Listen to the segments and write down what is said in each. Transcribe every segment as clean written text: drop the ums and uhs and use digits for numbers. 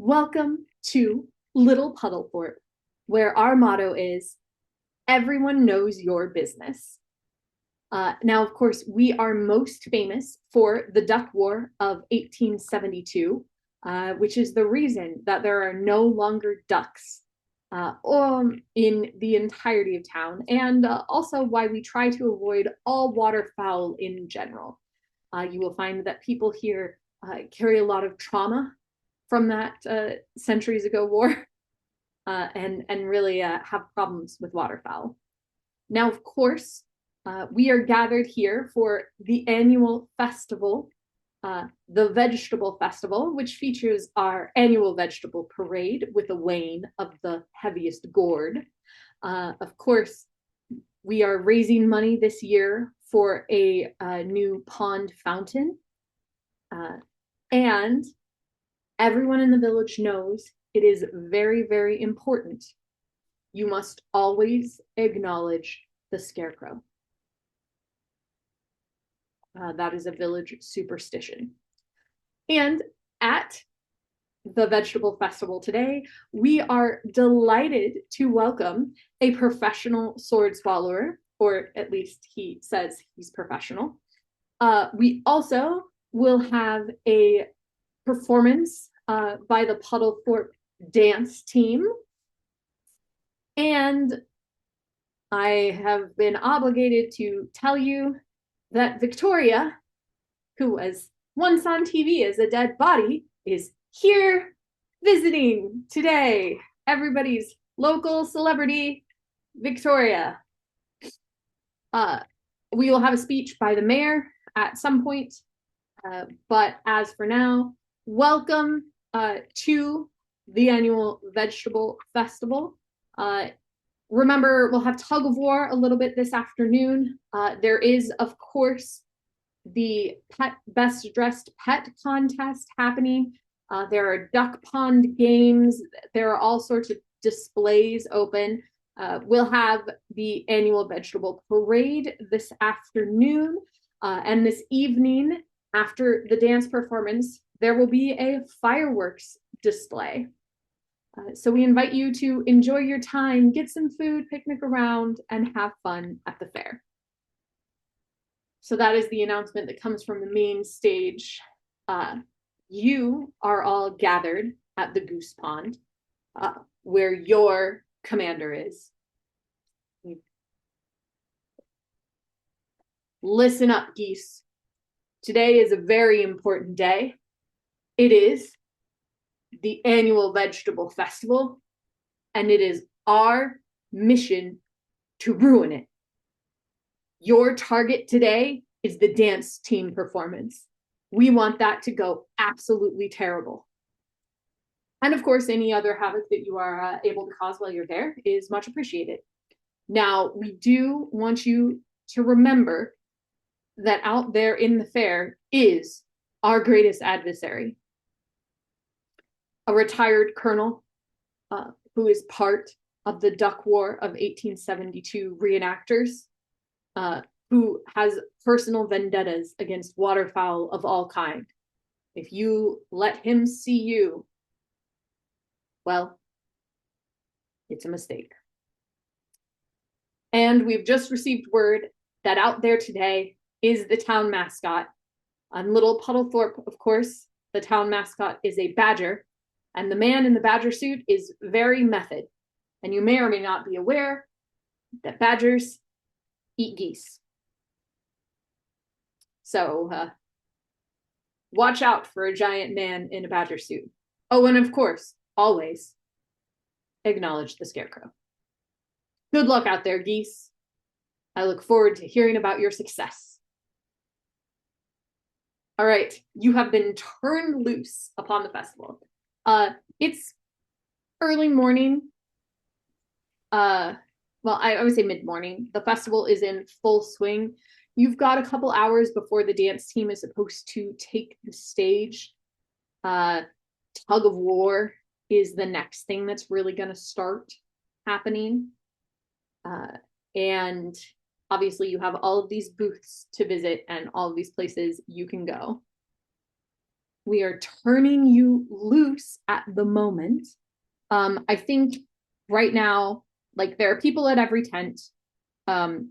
Welcome to Little Puddlethrope, where our motto is everyone knows your business. Now, of course, we are most famous for the Duck War of 1872, which is the reason that there are no longer ducks in the entirety of town, and also why we try to avoid all waterfowl in general. You will find that people here carry a lot of trauma from that centuries ago war and really have problems with waterfowl. Now, of course, we are gathered here for the annual festival, the Vegetable Festival, which features our annual vegetable parade with a weighing of the heaviest gourd. Of course, we are raising money this year for a new pond fountain. And everyone in the village knows it is very, very important. You must always acknowledge the scarecrow. That is a village superstition. And at the Vegetable Festival today, we are delighted to welcome a professional sword swallower, or at least he says he's professional. We also will have a performance by the Puddlethrope dance team. And I have been obligated to tell you that Victoria, who was once on TV as a dead body, is here visiting today. Everybody's local celebrity, Victoria. We will have a speech by the mayor at some point. But as for now, welcome to the annual Vegetable Festival. Remember, we'll have tug of war a little bit this afternoon. There is, of course, the best dressed pet contest happening. There are duck pond games. There are all sorts of displays open. We'll have the annual vegetable parade this afternoon. And this evening, after the dance performance, there will be a fireworks display. So we invite you to enjoy your time, get some food, picnic around, and have fun at the fair. So that is the announcement that comes from the main stage. You are all gathered at the Goose Pond, where your commander is. Listen up, geese. Today is a very important day. It is the annual Vegetable Festival, and it is our mission to ruin it. Your target today is the dance team performance. We want that to go absolutely terrible. And of course, any other havoc that you are able to cause while you're there is much appreciated. Now, we do want you to remember that out there in the fair is our greatest adversary, a retired colonel who is part of the Duck War of 1872 reenactors, who has personal vendettas against waterfowl of all kind. If you let him see you, well, it's a mistake. And we've just received word that out there today is the town mascot. On Little Puddlethrope, of course, the town mascot is a badger, and the man in the badger suit is very method. And you may or may not be aware that badgers eat geese. So watch out for a giant man in a badger suit. Oh, and of course, always acknowledge the scarecrow. Good luck out there, geese. I look forward to hearing about your success. All right, you have been turned loose upon the festival. It's early morning. Well, I would say mid-morning. The festival is in full swing. You've got a couple hours before the dance team is supposed to take the stage. Tug of war is the next thing that's really going to start happening. And obviously, you have all of these booths to visit and all of these places you can go. we are turning you loose at the moment. I think right now, like there are people at every tent. The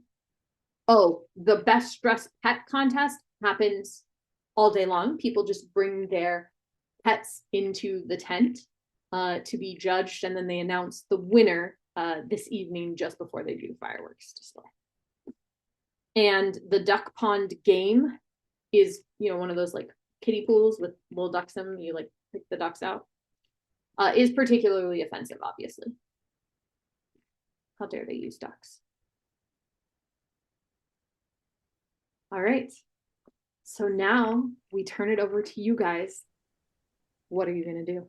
best dressed pet contest happens all day long. People just bring their pets into the tent to be judged, and then they announce the winner this evening just before they do fireworks display. And the duck pond game is, one of those like kiddie pools with little ducks in them. You like pick the ducks out. Is particularly offensive, obviously. How dare they use ducks? All right. So now we turn it over to you guys. What are you going to do?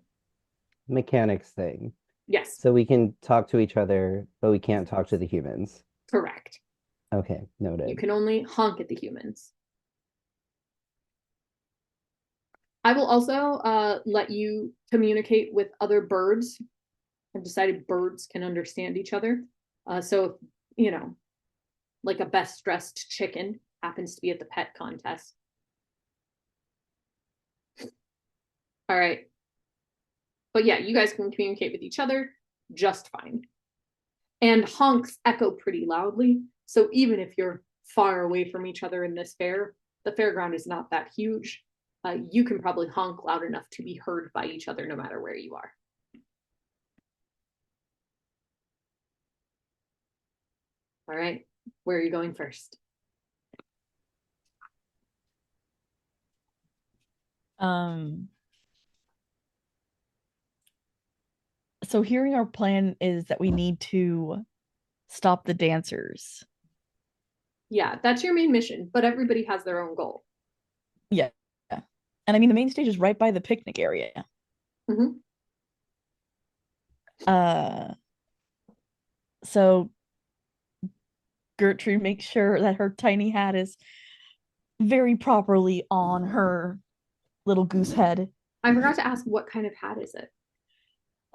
Mechanics thing. Yes. So we can talk to each other, but we can't talk to the humans. Correct. Okay, noted. You can only honk at the humans. I will also let you communicate with other birds. I've decided birds can understand each other. So, like a best dressed chicken happens to be at the pet contest. All right. But yeah, you guys can communicate with each other just fine. And honks echo pretty loudly. So even if you're far away from each other in this fair, the fairground is not that huge. You can probably honk loud enough to be heard by each other no matter where you are. All right, where are you going first? So hearing our plan is that we need to stop the dancers. Yeah, that's your main mission, but everybody has their own goal. Yeah. And I mean, the main stage is right by the picnic area. Mm-hmm. So Gertrude makes sure that her tiny hat is very properly on her little goose head. I forgot to ask, what kind of hat is it?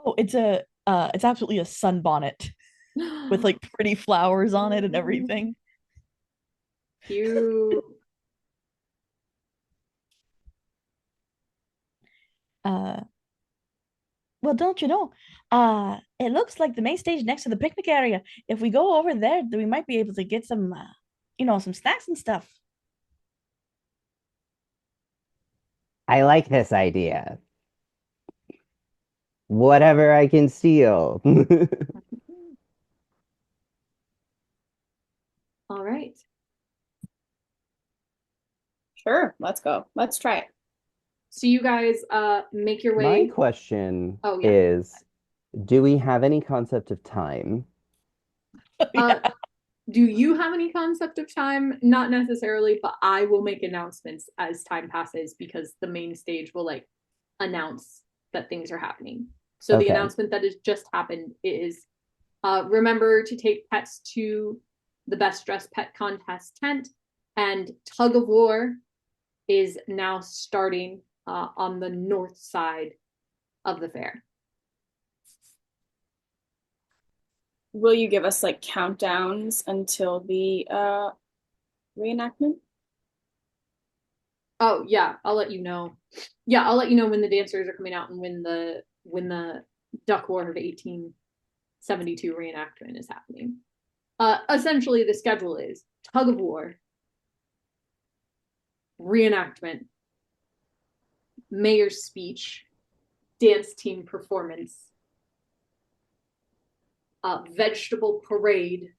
Oh, it's absolutely a sunbonnet with like pretty flowers on it and everything. Cute. Uh, well, don't you know? It looks like the main stage next to the picnic area. If we go over there, then we might be able to get some, some snacks and stuff. I like this idea. Whatever I can steal. All right. Sure, let's go. Let's try it. So you guys make your My way. question Oh, yeah. is, do we have any concept of time? Uh, do you have any concept of time? Not necessarily, but I will make announcements as time passes because the main stage will like announce that things are happening. So the Okay. announcement that has just happened is remember to take pets to the best dressed pet contest tent, and tug of war is now starting on the north side of the fair. Will you give us like countdowns until the reenactment? Oh yeah, I'll let you know. Yeah, I'll let you know when the dancers are coming out and when the Duck War of 1872 reenactment is happening. Essentially, the schedule is tug of war, reenactment, mayor's speech, dance team performance, vegetable parade,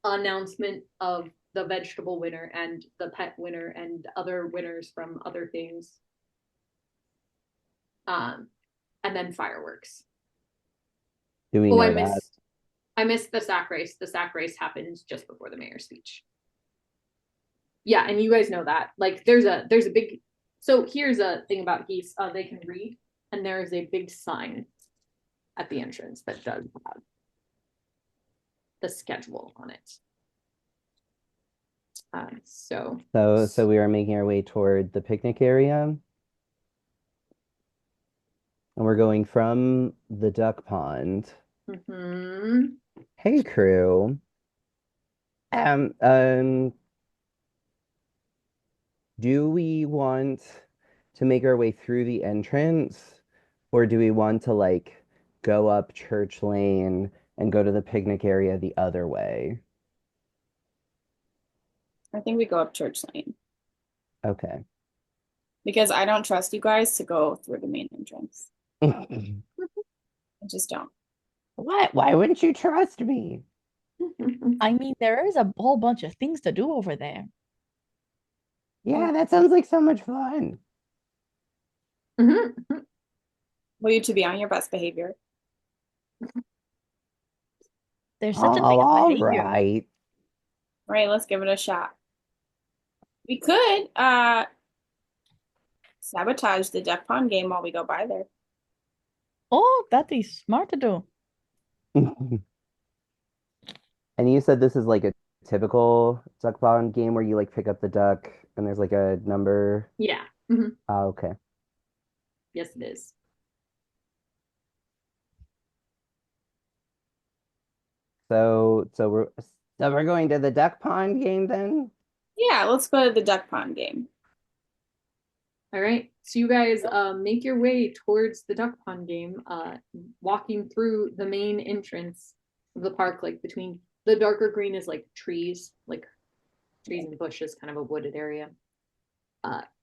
announcement of the vegetable winner and the pet winner and other winners from other things. And then fireworks. Do we know that? I missed the sack race. The sack race happens just before the mayor's speech. Yeah, and you guys know that. Like there's a big, so here's a thing about geese. They can read, and there is a big sign at the entrance that does have the schedule on it. So we are making our way toward the picnic area. And we're going from the duck pond. Mm-hmm. Hey, crew. Do we want to make our way through the entrance, or do we want to like go up Church Lane and go to the picnic area the other way? I think we go up Church Lane Okay. because I don't trust you guys to go through the main entrance. I just don't. What? Why wouldn't you trust me? I mean, there is a whole bunch of things to do over there. Yeah, that sounds like so much fun. Mhm. Will you to be on your best behavior? There's such a Oh, thing as all behavior. right. All right, let's give it a shot. We could sabotage the duck pond game while we go by there. Oh, that is smart to do. And you said this is like a typical duck pond game where you like pick up the duck and there's like a number. Yeah. Mhm. Oh, okay. Yes, it is. So we're going to the duck pond game then? Yeah, let's go to the duck pond game. All right. So you guys make your way towards the duck pond game, walking through the main entrance of the park, like between the darker green is like trees and bushes, kind of a wooded area.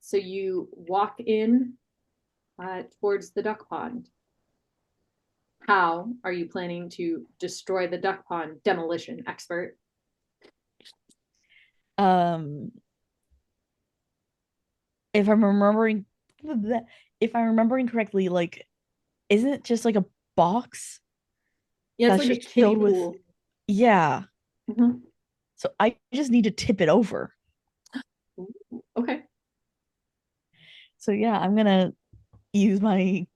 So you walk in towards the duck pond. How are you planning to destroy the duck pond, demolition expert? Um, if I'm remembering, if I'm remembering correctly, like, isn't it just like a box Yeah, it's that's like a just kiddie filled with, pool. yeah. Mhm. So I just need to tip it over. Okay. So yeah, I'm gonna use my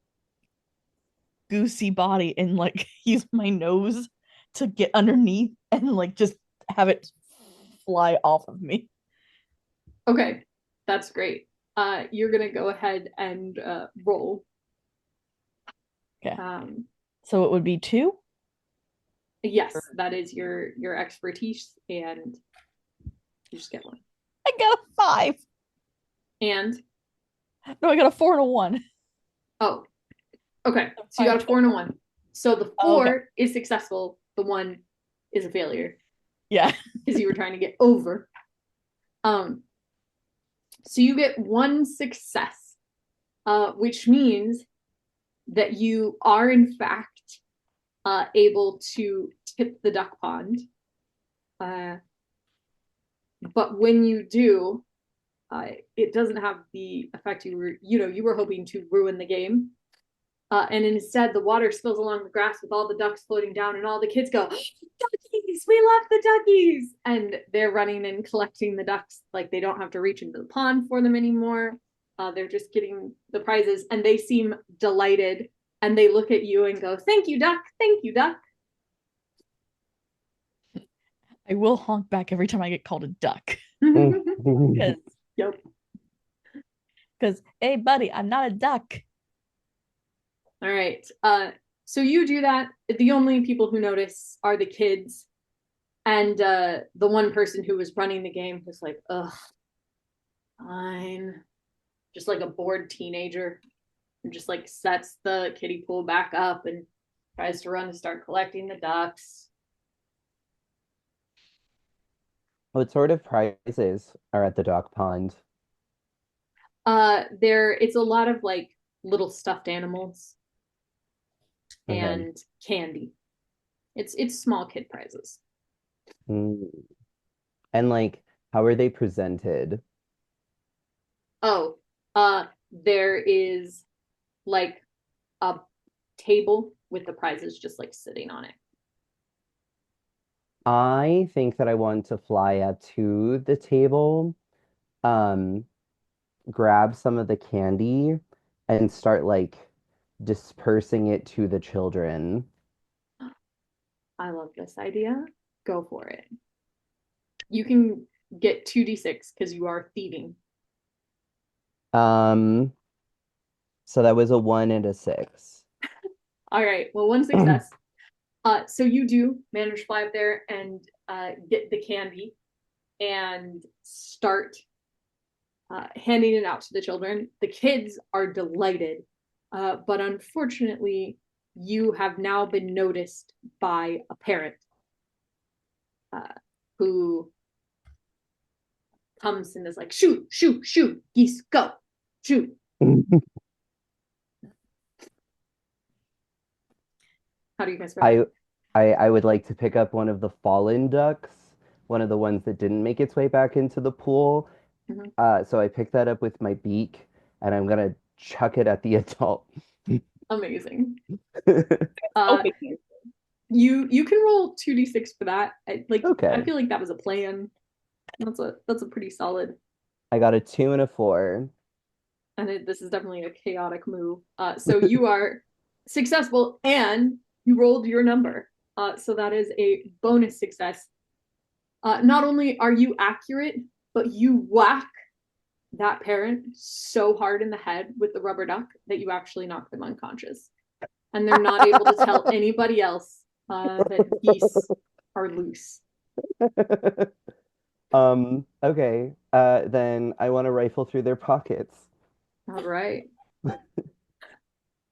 goosey body and like use my nose to get underneath and like just have it fly off of me. Okay. That's great. You're gonna go ahead and roll. Okay. Um, So it would be 2. yes, that is your expertise, and you just get one. I got a 5. And No, I got a 4 and a 1. oh, okay. So you got a 4 and a 1. So the Oh, 4 okay. is successful. The 1 is a failure Yeah. because you were trying to get over. So you get 1 success, which means that you are in fact able to tip the duck pond. But when you do, it doesn't have the effect you were hoping to ruin the game. And instead, the water spills along the grass with all the ducks floating down, and all the kids go, "Duckies! We love the duckies!" And they're running and collecting the ducks. Like they don't have to reach into the pond for them anymore. They're just getting the prizes, and they seem delighted. And they look at you and go, "Thank you, duck! Thank you, duck!" I will honk back every time I get called a duck. Because, Yep. hey, buddy, I'm not a duck. All right. So you do that. The only people who notice are the kids, and the one person who was running the game was like, "Ugh, fine," just like a bored teenager, and just like sets the kiddie pool back up and tries to run to start collecting the ducks. What sort of prizes are at the duck pond? It's a lot of like little stuffed animals Okay. and candy. It's small kid prizes. Mm. And like, how are they presented? Oh, there is like a table with the prizes just like sitting on it. I think that I want to fly up to the table, um, grab some of the candy, and start like dispersing it to the children. I love this idea. Go for it. You can get 2d6 because you are thieving. Um, so that was a 1 and a 6. All right. Well, 1 success. So you do manage to fly up there and get the candy and start handing it out to the children. The kids are delighted, but unfortunately, you have now been noticed by a parent who comes and is like, shoot, shoot, shoot, geese, go, shoot. How do you guys I, react? I would like to pick up one of the fallen ducks, one of the ones that didn't make its way back into the pool. Mhm. So I pick that up with my beak, and I'm gonna chuck it at the adult. Amazing. Uh, Okay. you can roll 2d6 for that. I Okay. feel like that was a plan. That's a pretty solid. I got a 2 and a 4. And this is definitely a chaotic move. So you are successful and you rolled your number. So that is a bonus success. Not only are you accurate, but you whack that parent so hard in the head with the rubber duck that you actually knock them unconscious. And they're not able to tell anybody else that geese are loose. Okay. Then I want to rifle through their pockets. All right.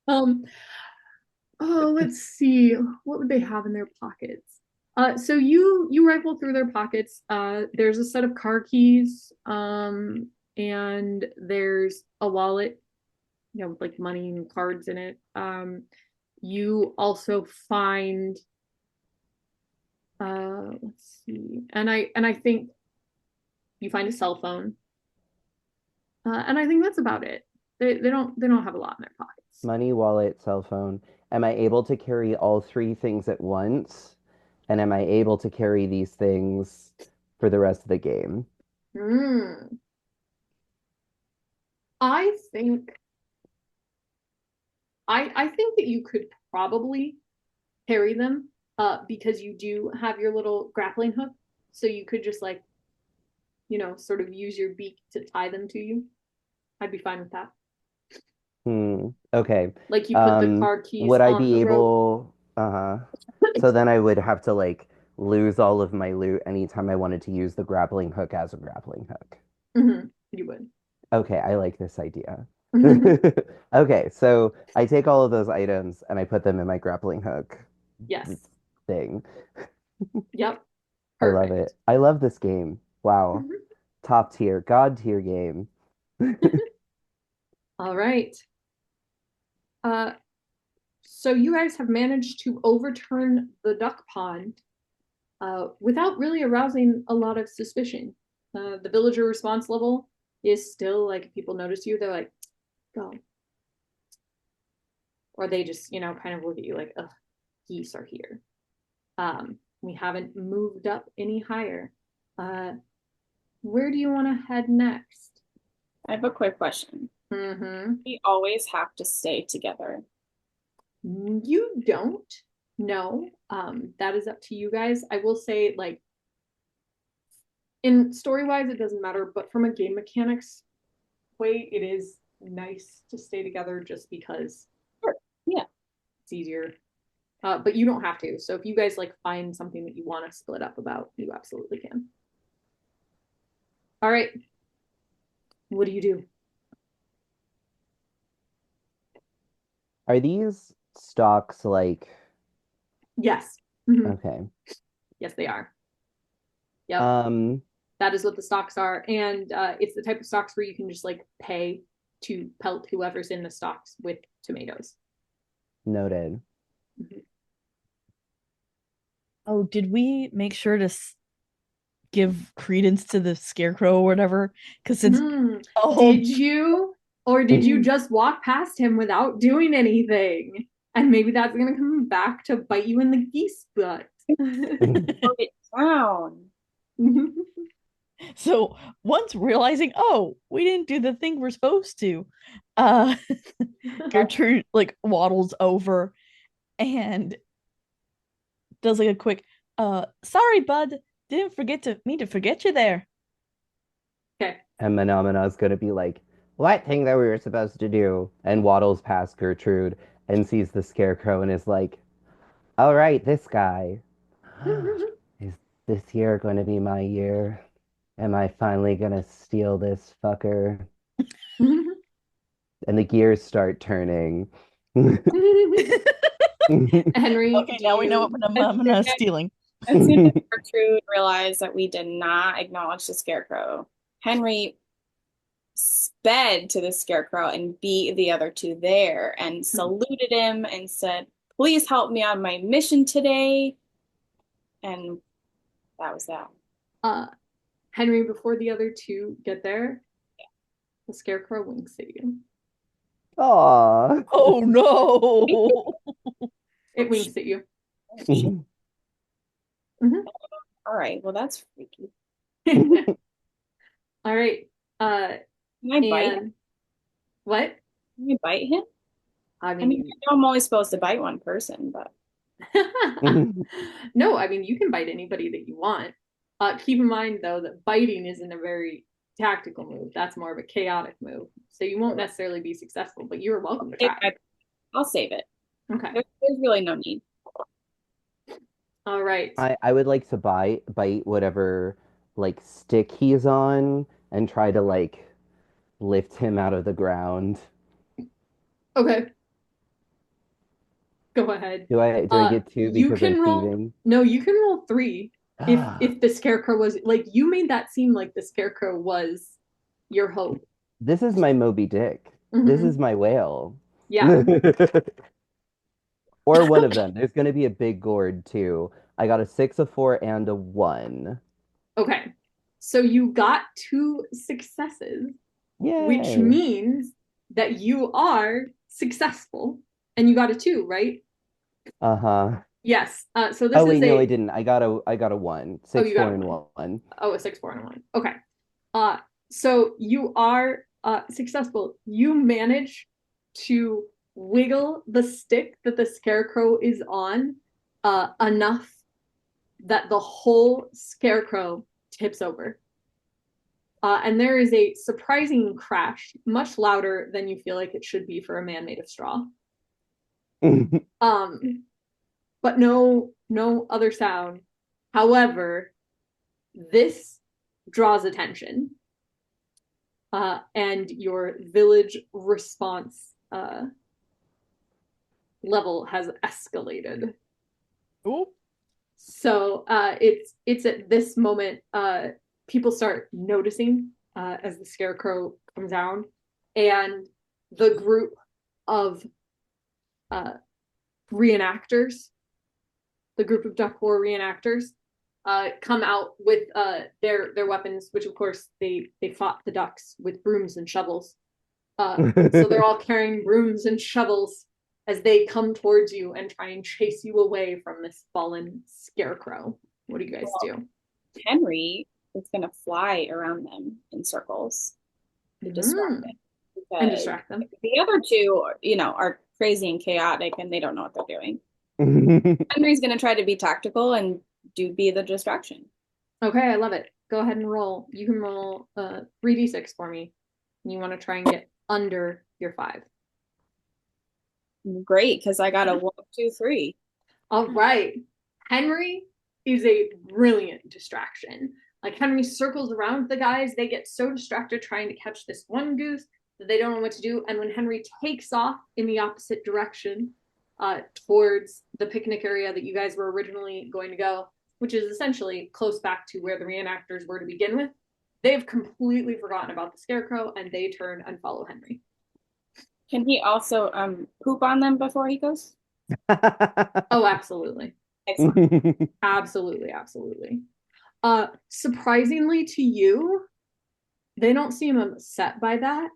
Um, oh, let's see. What would they have in their pockets? So you rifle through their pockets. There's a set of car keys, and there's a wallet, with like money and cards in it. You also find, let's see, and I think you find a cell phone, and I think that's about it. They don't have a lot in their pockets. Money, wallet, cell phone. Am I able to carry all three things at once? And am I able to carry these things for the rest of the game? Hmm. I think I think that you could probably carry them because you do have your little grappling hook. So you could just like, sort of use your beak to tie them to you. I'd be fine with that. Okay. Like you put the car keys Would I on be the rope. able, so then I would have to like lose all of my loot anytime I wanted to use the grappling hook as a grappling hook. You would. Okay, I like this idea. Okay, so I take all of those items and I put them in my grappling hook Yes. thing. Yep. I love Perfect. it. I love this game. Wow. Mhm. Top tier, god tier game. All right. Uh, so you guys have managed to overturn the duck pond without really arousing a lot of suspicion. The villager response level is still like if people notice you, they're like, go. Or they just, kind of look at you like, ugh, geese are here. We haven't moved up any higher. Where do you want to head next? I have a quick question. We always have to stay together. You don't. No. That is up to you guys. I will say, like, in story-wise, it doesn't matter, but from a game mechanics way, it is nice to stay together just because Sure. Yeah. it's easier. But you don't have to. So if you guys like find something that you want to split up about, you absolutely can. All right. What do you do? Are these stocks like Yes. okay. Yes, they are. Yep. That is what the stocks are. And it's the type of stocks where you can just like pay to pelt whoever's in the stocks with tomatoes. Noted. Oh, did we make sure to give credence to the scarecrow or whatever? Because since did you, or did you just walk past him without doing anything? And maybe that's gonna come back to bite you in the geese butt. Put it down. So once realizing, oh, we didn't do the thing we're supposed to, Gertrude like waddles over and does like a quick, sorry, bud, didn't forget to me to forget you there. Okay. And Mahnamahna is gonna be like, what thing that we were supposed to do? And waddles past Gertrude and sees the scarecrow and is like, all right, this guy. Is this year going to be my year? Am I finally gonna steal this fucker? And the gears start turning. Henry, Okay, do now we know what you? Mahnamahna is stealing. As soon as Gertrude realized that we did not acknowledge the scarecrow, Henry sped to the scarecrow and beat the other two there and saluted him and said, "Please help me on my mission today." And that was that. Uh, Henry, before the other two get there, the scarecrow winks at you. Aw. Oh no! It winks at you. All right, well, that's freaky. All right. Can I bite him? And what? Can I bite him? I I mean, mean, I know I'm always supposed to bite one person, but no, I mean, you can bite anybody that you want. Keep in mind, though, that biting isn't a very tactical move. That's more of a chaotic move. So you won't necessarily be successful, but you're welcome to try. I'll save it. Okay. There's really no need. All right. I would like to bite whatever like stick he's on and try to like lift him out of the ground. Okay. Go ahead. Do I get two You because can I'm roll. thieving? No, you can roll 3 if the scarecrow was like you made that seem like the scarecrow was your hope. This is my Moby Dick. This Mhm. is my whale. Yeah. Or one of them. There's going to be a big gourd too. I got a 6, a 4, and a 1. Okay. So you got 2 successes, which Yay. means that you are successful, and you got a 2, right? Uh-huh. Yes. So this Oh is wait, no, I a didn't. I got a 1. oh, 6, you got 4, a and 1. 1. Oh, a 6, 4, and a 1. Okay. So you are successful. You manage to wiggle the stick that the scarecrow is on enough that the whole scarecrow tips over. And there is a surprising crash, much louder than you feel like it should be for a man made of straw. But no other sound. However, this draws attention, and your village response level has escalated. Ooh. So it's at this moment people start noticing as the scarecrow comes down, and the group of reenactors, the group of duck war reenactors, come out with their weapons, which of course they fought the ducks with brooms and shovels. So they're all carrying brooms and shovels as they come towards you and try and chase you away from this fallen scarecrow. What do you guys do? Henry is going to fly around them in circles to distract them. And distract them. The other two, are crazy and chaotic and they don't know what they're doing. Henry's going to try to be tactical and be the distraction. Okay, I love it. Go ahead and roll. You can roll 3d6 for me. You want to try and get under your 5. Great, because I got a 1, 2, 3. All right. Henry is a brilliant distraction. Like Henry circles around the guys, they get so distracted trying to catch this one goose that they don't know what to do. And when Henry takes off in the opposite direction towards the picnic area that you guys were originally going to go, which is essentially close back to where the reenactors were to begin with, they've completely forgotten about the scarecrow and they turn and follow Henry. Can he also poop on them before he goes? Oh, absolutely. Excellent. Absolutely. Surprisingly to you, they don't seem upset by that.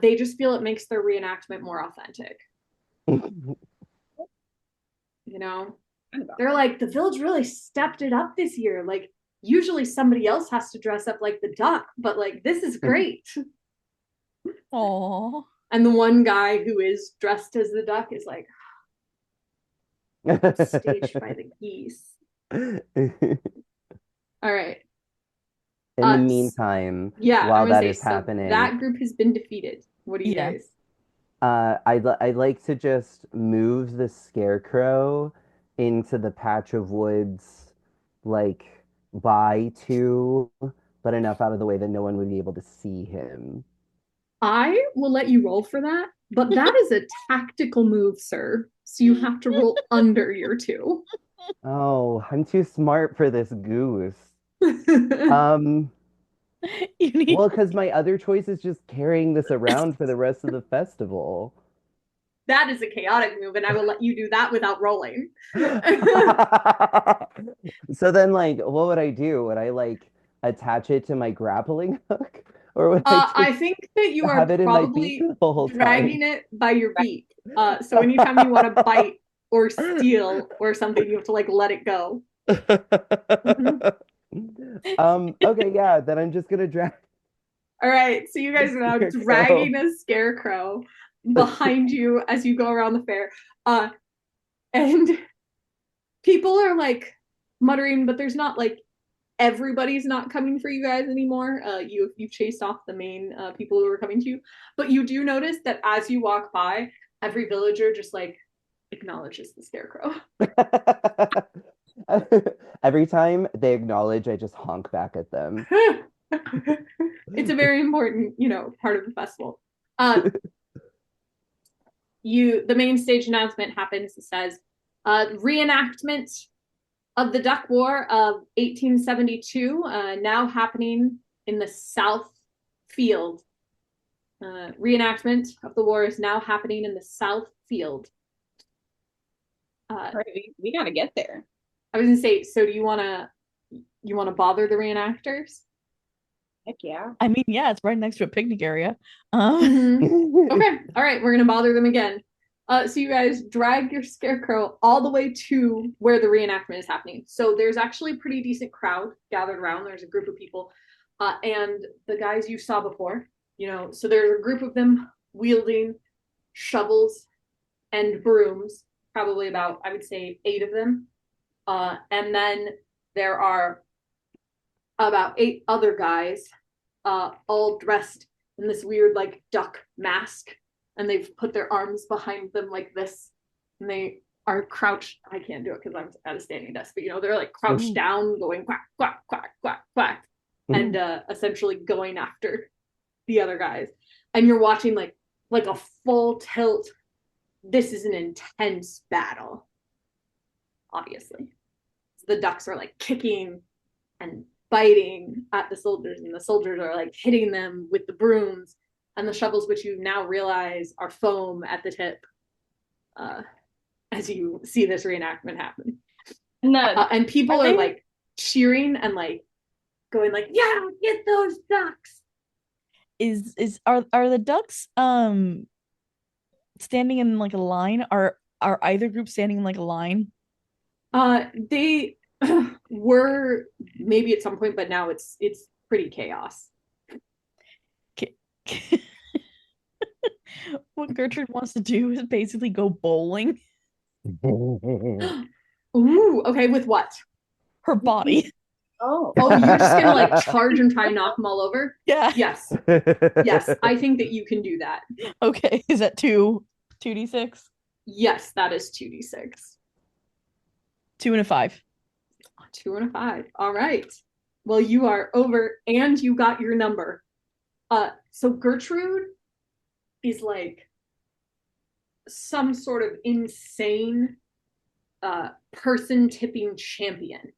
They just feel it makes their reenactment more authentic. They're like, the village really stepped it up this year. Like, usually somebody else has to dress up like the duck, but like, this is great. Aww. And the one guy who is dressed as the duck is like, staged by the geese. All right. In the meantime, yeah, while that is happening, that group has been defeated. What do you guys? I'd like to just move the scarecrow into the patch of woods, like by two, but enough out of the way that no one would be able to see him. I will let you roll for that, but that is a tactical move, sir. So you have to roll under your 2. Oh, I'm too smart for this goose. Um, You need well, because my other choice is just carrying this around for the rest of the festival. That is a chaotic move, and I will let you do that without rolling. So then, like, what would I do? Would I like attach it to my grappling hook, or would I I just think that you are have it in my beak probably the whole dragging time? it by your beak. So anytime you want to bite or steal or something, you have to like let it go. Mhm. Okay, yeah, then I'm just gonna drag All right, so you the guys are now scarecrow. dragging a scarecrow behind you as you go around the fair. And people are like muttering, but there's not like everybody's not coming for you guys anymore. You've chased off the main people who were coming to you, but you do notice that as you walk by, every villager just like acknowledges the scarecrow. Every time they acknowledge, I just honk back at them. It's a very important, part of the festival. The main stage announcement happens. It says, reenactment of the Duck War of 1872, now happening in the South Field. Reenactment of the war is now happening in the South Field. All right, we got to get there. I was gonna say, so do you wanna bother the reenactors? Heck yeah. I mean, yeah, it's right next to a picnic area. Okay, all right, we're gonna bother them again. So you guys drag your scarecrow all the way to where the reenactment is happening. So there's actually a pretty decent crowd gathered around. There's a group of people, and the guys you saw before, so there's a group of them wielding shovels and brooms, probably about, I would say, 8 of them. And then there are about 8 other guys, all dressed in this weird like duck mask, and they've put their arms behind them like this, and they are crouched. I can't do it because I'm at a standing desk, but they're like crouched down, going quack quack quack quack quack, and essentially going after the other guys. And you're watching like a full tilt. This is an intense battle, obviously. The ducks are like kicking and biting at the soldiers, and the soldiers are like hitting them with the brooms and the shovels, which you now realize are foam at the tip, as you see this reenactment happen. And people are like cheering and like going like, yeah, get those ducks. Are the ducks standing in like a line? Are either group standing in like a line? They were maybe at some point, but now it's pretty chaos. What Gertrude wants to do is basically go bowling. Ooh, okay, with what? Her body. Oh, you're just gonna like charge and try and knock them all over? Yeah. Yes. Yes, I think that you can do that. Okay, is that 2d6? Yes, that is 2d6. 2 and a 5. 2 and a 5. All right. Well, you are over and you got your number. So Gertrude is like some sort of insane person tipping champion.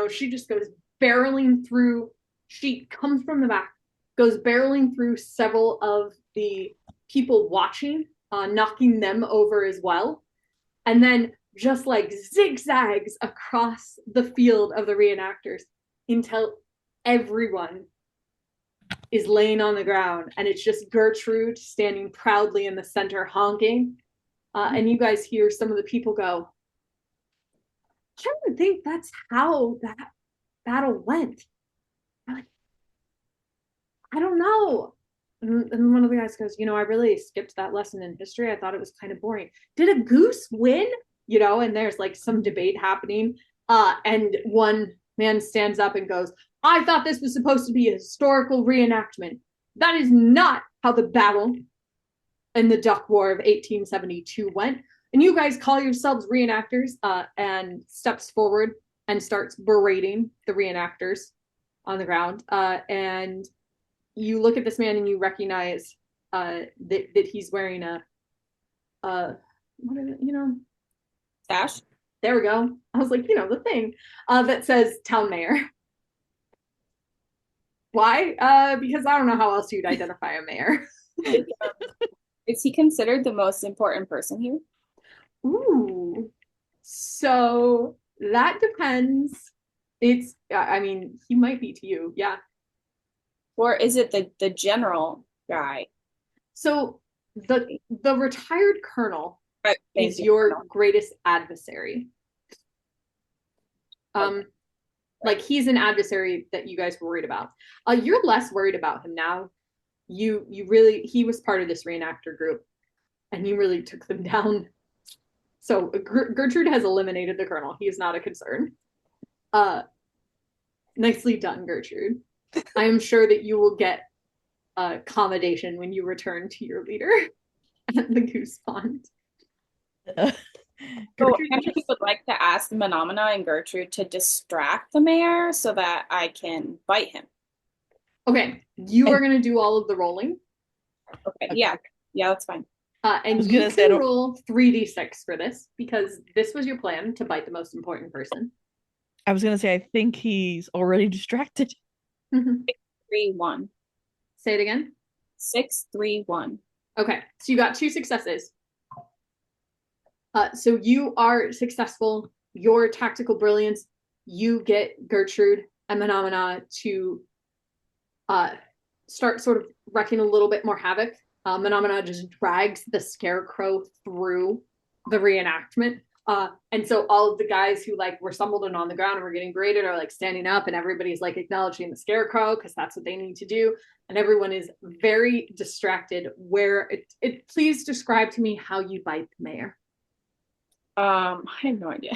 She just goes barreling through. She comes from the back, goes barreling through several of the people watching, knocking them over as well. And then just like zigzags across the field of the reenactors until everyone is laying on the ground, and it's just Gertrude standing proudly in the center honking. And you guys hear some of the people go, I don't think that's how that battle went. I'm like, I don't know. And one of the guys goes, I really skipped that lesson in history. I thought it was kind of boring. Did a goose win? And there's like some debate happening. And one man stands up and goes, I thought this was supposed to be a historical reenactment. That is not how the battle in the Duck War of 1872 went. And you guys call yourselves reenactors, and steps forward and starts berating the reenactors on the ground. And you look at this man and you recognize that he's wearing a what is it, Sash? there we go. I was like, the thing that says town mayor. Why? Because I don't know how else you'd identify a mayor. Is he considered the most important person here? Ooh. So that depends. I mean, he might be to you, yeah. Or is it the general guy? So the retired colonel Right. is your greatest adversary. Like he's an adversary that you guys were worried about. You're less worried about him now. He was part of this reenactor group, and you really took them down. So Gertrude has eliminated the colonel. He is not a concern. Nicely done, Gertrude. I am sure that you will get accommodation when you return to your leader at the Goose Pond. So Henry would like to ask Mahnamahna and Gertrude to distract the mayor so that I can bite him. Okay, you are going to do all of the rolling. Okay, yeah, that's fine. And you can roll 3d6 for this because this was your plan to bite the most important person. I was going to say, I think he's already distracted. 6-3-1. Say it again. 6-3-1. Okay, so you got 2 successes. So you are successful. Your tactical brilliance, you get Gertrude and Mahnamahna to start sort of wreaking a little bit more havoc. Mahnamahna just drags the scarecrow through the reenactment. And so all of the guys who were stumbling on the ground and were getting graded are standing up, and everybody's acknowledging the scarecrow because that's what they need to do. And everyone is very distracted. Please describe to me how you bite the mayor. I have no idea.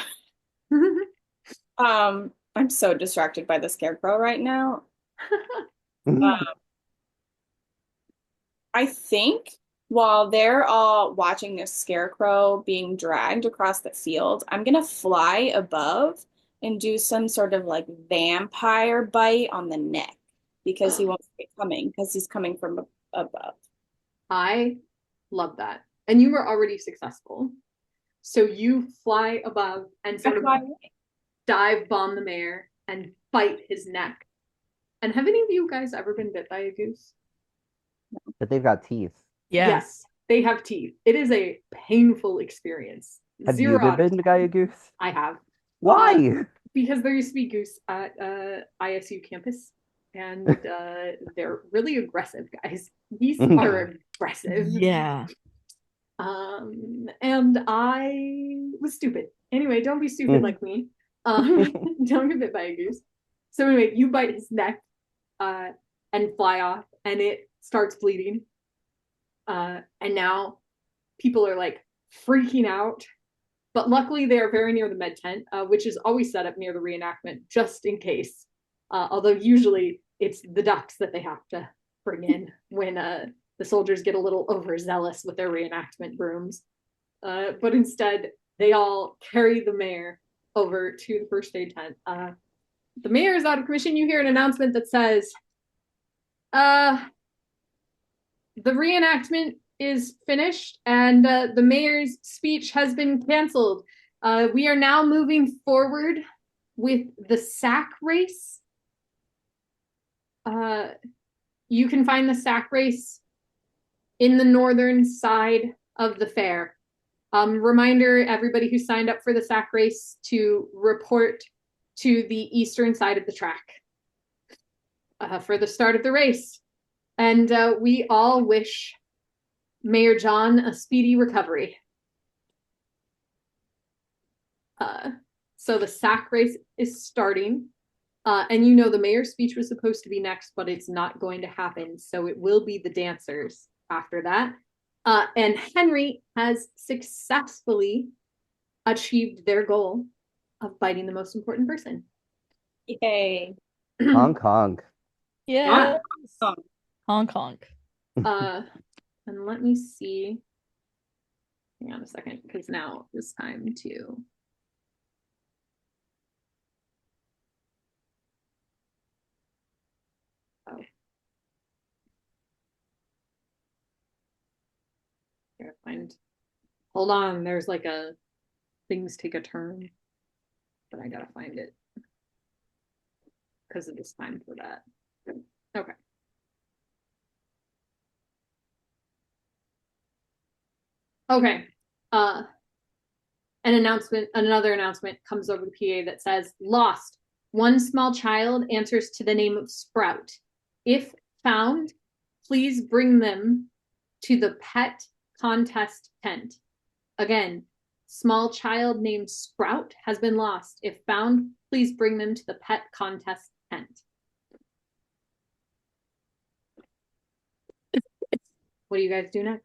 I'm so distracted by the scarecrow right now. I think while they're all watching this scarecrow being dragged across the field, I'm gonna fly above and do some sort of vampire bite on the neck because he won't be coming because he's coming from above. I love that. And you were already successful. So you fly above and sort of dive bomb the mayor and bite his neck. And have any of you guys ever been bit by a goose? But they've got teeth. Yeah. Yes, they have teeth. It is a painful experience. Have you been bitten by a goose? I have. Why? Because there used to be goose at ISU campus, and they're really aggressive, guys. Geese are aggressive. Yeah. And I was stupid. Anyway, don't be stupid like me. Don't get bit by a goose. So anyway, you bite his neck and fly off, and it starts bleeding. And now people are freaking out. But luckily, they are very near the med tent, which is always set up near the reenactment just in case. Although usually it's the ducks that they have to bring in when the soldiers get a little overzealous with their reenactment brooms. But instead, they all carry the mayor over to the first aid tent. The mayor is out of commission. You hear an announcement that says, the reenactment is finished and the mayor's speech has been canceled. We are now moving forward with the sack race. You can find the sack race in the northern side of the fair. Reminder, everybody who signed up for the sack race to report to the eastern side of the track for the start of the race. And we all wish Mayor John a speedy recovery. So the sack race is starting. And the mayor's speech was supposed to be next, but it's not going to happen. So it will be the dancers after that. And Henry has successfully achieved their goal of biting the most important person. Yay. Hong Kong. Yeah. Hong Kong. And let me see. Hang on a second, because now it's time to Gotta find. Hold on, there's like a things take a turn, but I gotta find it because it is time for that. Okay. Okay. Another announcement comes over the PA that says, lost. One small child answers to the name of Sprout. If found, please bring them to the pet contest tent. Again, small child named Sprout has been lost. If found, please bring them to the pet contest tent. What do you guys do next?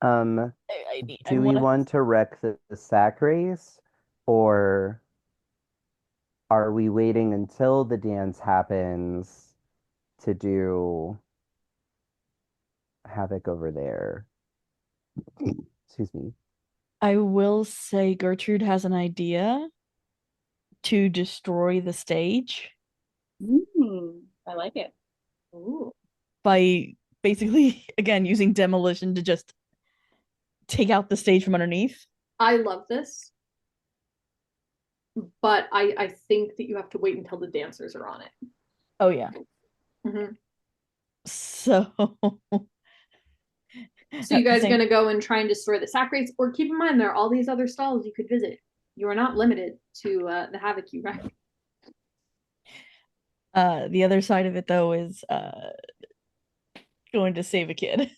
Do we want to wreck the sack race, or are we waiting until the dance happens to do havoc over there? Excuse me. I will say Gertrude has an idea to destroy the stage. I like it. Ooh. By basically, again, using demolition to just take out the stage from underneath. I love this, but I think that you have to wait until the dancers are on it. Oh yeah. Mm-hmm. So you guys are going to go and try and destroy the sack race, or keep in mind there are all these other stalls you could visit. You are not limited to the havoc you wreck. The other side of it though is going to save a kid.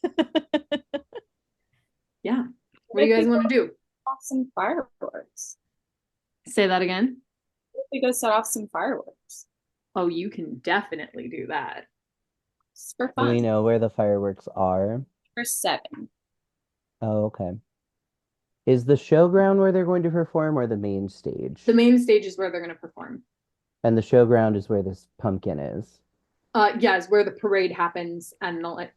Yeah. What do you guys want to do? Off some fireworks. Say that again. We go set off some fireworks. Oh, you can definitely do that. It's for Do fun. we know where the fireworks are? For 7. Oh, okay. Is the showground where they're going to perform, or the main stage? The main stage is where they're going to perform. And the showground is where this pumpkin is. Yeah, it's where the parade happens and the like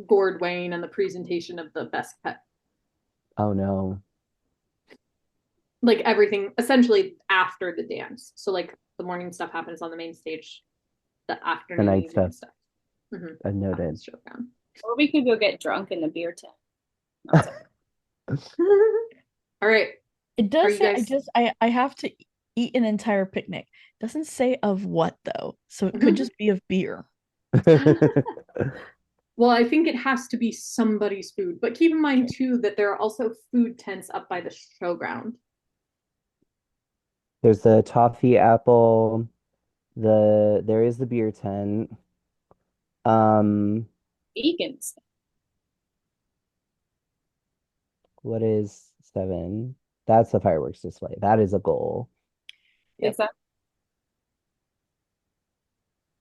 gourd weighing and the presentation of the best pet. Oh no. Like everything essentially after the dance. So like the morning stuff happens on the main stage. The afternoon The night stuff. Mm-hmm. I noted. Showground. Or we could go get drunk in the beer tent. All right. It does say I have to eat an entire picnic. Doesn't say of what though. So it could just be of beer. Well, I think it has to be somebody's food. But keep in mind too that there are also food tents up by the showground. There's the toffee apple. There is the beer tent. Vegans. What is 7? That's the fireworks display. That is a goal. Yep.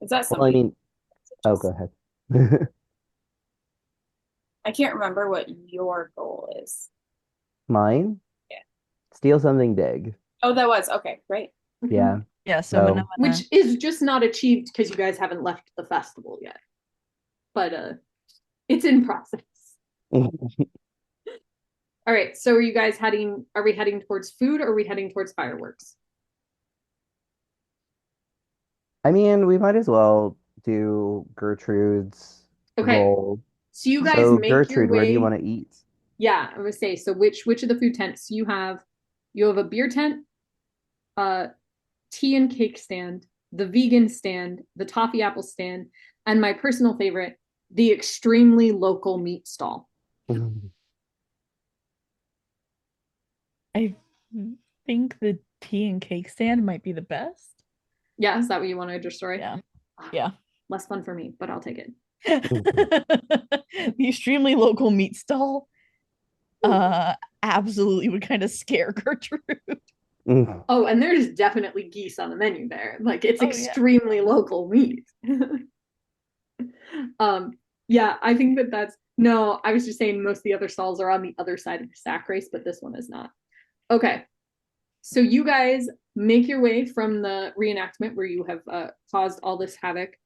Is that something? Well, I mean, oh, go ahead. I can't remember what your goal is. Mine? Yeah. Steal something big. Oh, that was okay. Great. Yeah. Yeah. So which is just not achieved because you guys haven't left the festival yet. But it's in process. All right. So are we heading towards food, or are we heading towards fireworks? I mean, we might as well do Gertrude's goal. So you guys make Gertrude, your way. where do you want to eat? Yeah, I'm gonna say. So which of the food tents? You have a beer tent, tea and cake stand, the vegan stand, the toffee apple stand, and my personal favorite, the extremely local meat stall. I think the tea and cake stand might be the best. Yeah, is that what you want to destroy? Yeah. Yeah. Less fun for me, but I'll take it. The extremely local meat stall absolutely would kind of scare Gertrude. Oh, and there's definitely geese on the menu there. Like it's extremely local meat. Yeah, I think that's no, I was just saying most of the other stalls are on the other side of the sack race, but this one is not. Okay. So you guys make your way from the reenactment where you have caused all this havoc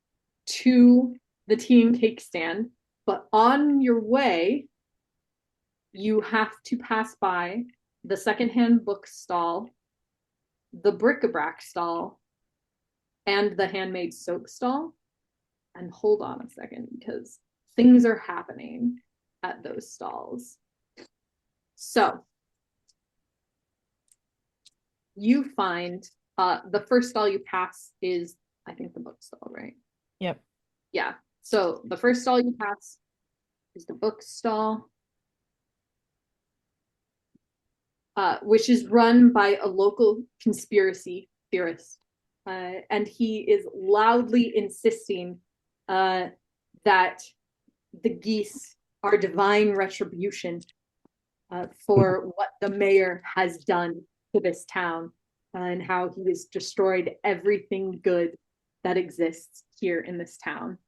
to the tea and cake stand, but on your way, you have to pass by the secondhand book stall, the bric-a-brac stall, and the handmade soap stall. And hold on a second, because things are happening at those stalls. So you find the first stall you pass is, I think, the book stall, right? Yep. Yeah. So the first stall you pass is the book stall, which is run by a local conspiracy theorist. And he is loudly insisting that the geese are divine retribution for what the mayor has done to this town, and how he has destroyed everything good that exists here in this town.